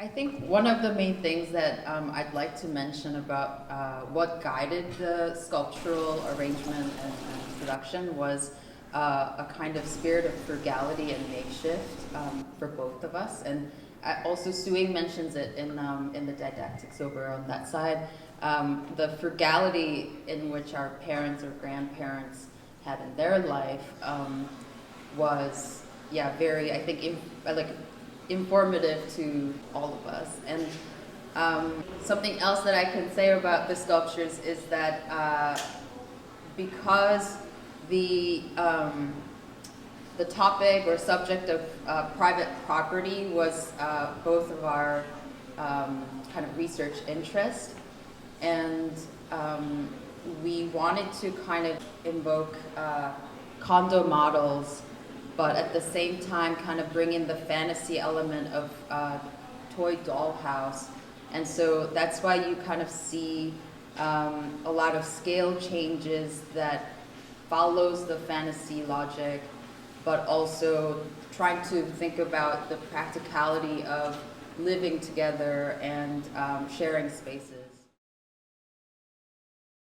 I think one of the main things that I'd like to mention about what guided the sculptural arrangement and production was a kind of spirit of frugality and makeshift for both of us. And also Suing mentions it in the didactics over on that side. The frugality in which our parents or grandparents had in their life was, yeah, very, I think, informative to all of us. And something else that I can say about the sculptures is that because the topic or subject of private property was both of our kind of research interest, and we wanted to kind of invoke condo models, but at the same time kind of bring in the fantasy element of toy dollhouse. And so that's why you kind of see a lot of scale changes that follows the fantasy logic, but also trying to think about the practicality of living together and sharing spaces.